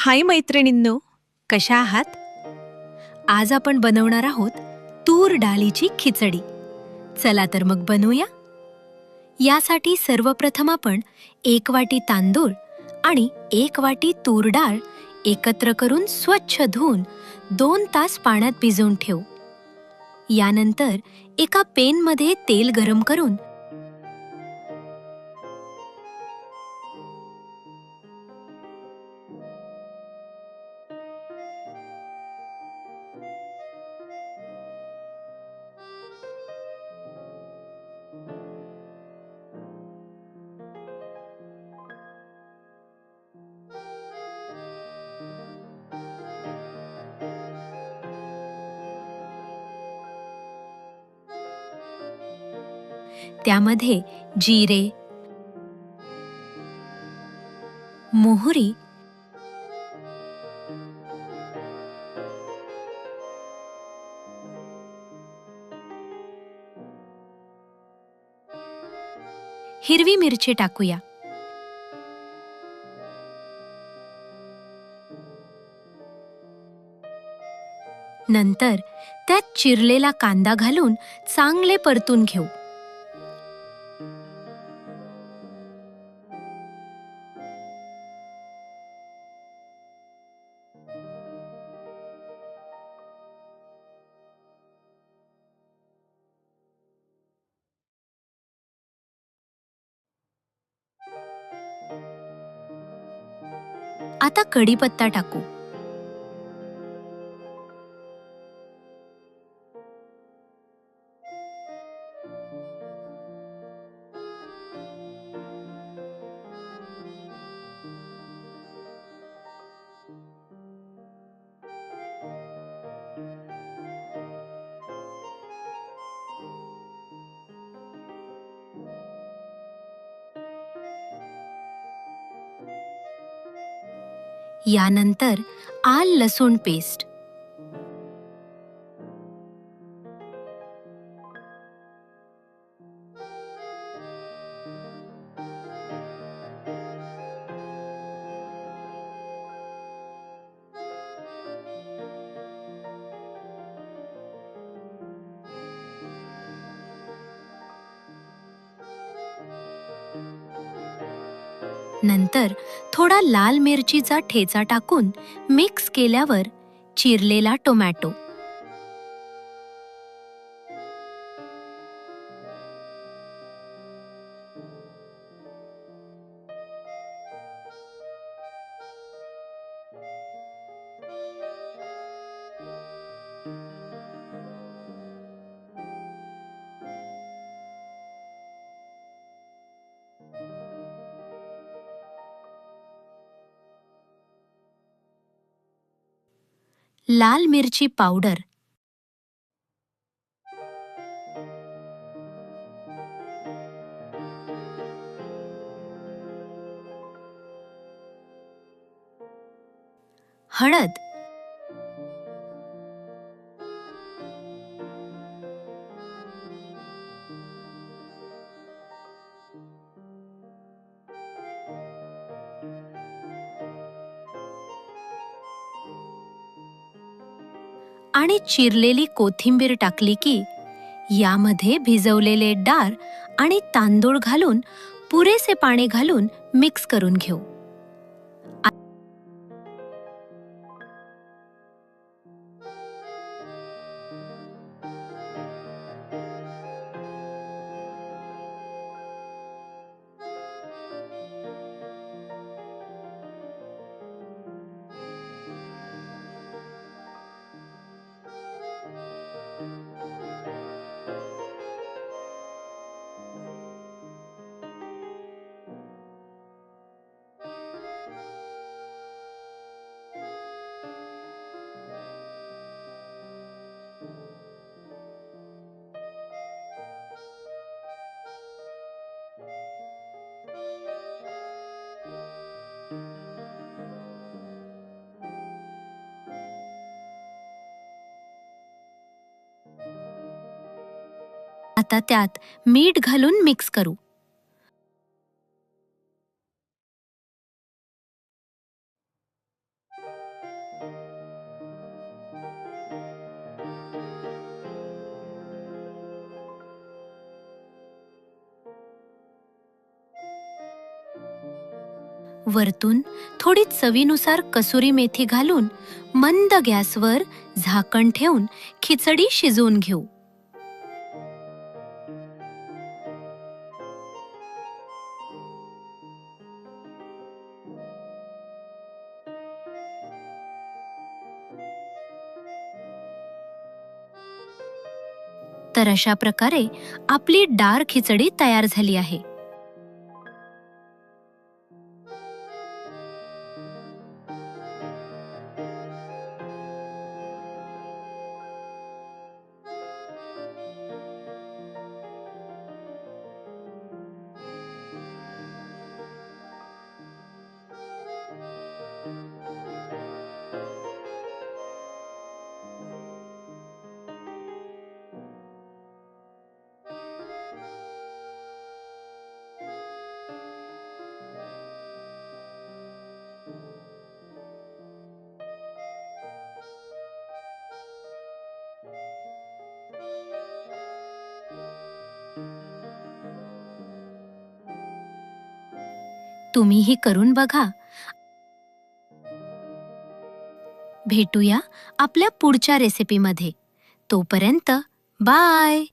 हाय मैत्रिणींनो, कशा आहात? आज आपण बनवणार आहोत तूर डाळीची खिचडी. चला तर मग बनवूया. यासाठी सर्वप्रथम आपण 1 वाटी तांदूळ आणि 1 वाटी तूर डाळ एकत्र करून स्वच्छ धुवून 2 तास पाण्यात भिजवून ठेवू. यानंतर एका पेनमध्ये तेल गरम करून त्यामध्ये जिरे, मोहरी, हिरवी मिरची टाकूया. नंतर त्यात चिरलेला कांदा घालून चांगले परतून घेऊ. आता कढीपत्ता टाकू. यानंतर आलं लसूण पेस्ट, नंतर थोडा लाल मिरचीचा ठेचा टाकून मिक्स केल्यावर चिरलेला टोमॅटो, लाल मिरची पावडर, हळद, आणि चिरलेली कोथिंबीर टाकली की यामध्ये भिजवलेले डाळ आणि तांदूळ घालून पुरेसे पाणी घालून मिक्स करून घेऊ. आता त्यात मीठ घालून मिक्स करू. वरतून थोडी चवीनुसार कसुरी मेथी घालून मंद गॅसवर झाकण ठेवून खिचडी शिजवून घेऊ. तर अशा प्रकारे आपली डाळ खिचडी तयार झाली आहे. तुम्हीही करून बघा. भेटूया आपल्या पुढच्या रेसिपीमध्ये. तोपर्यंत बाय.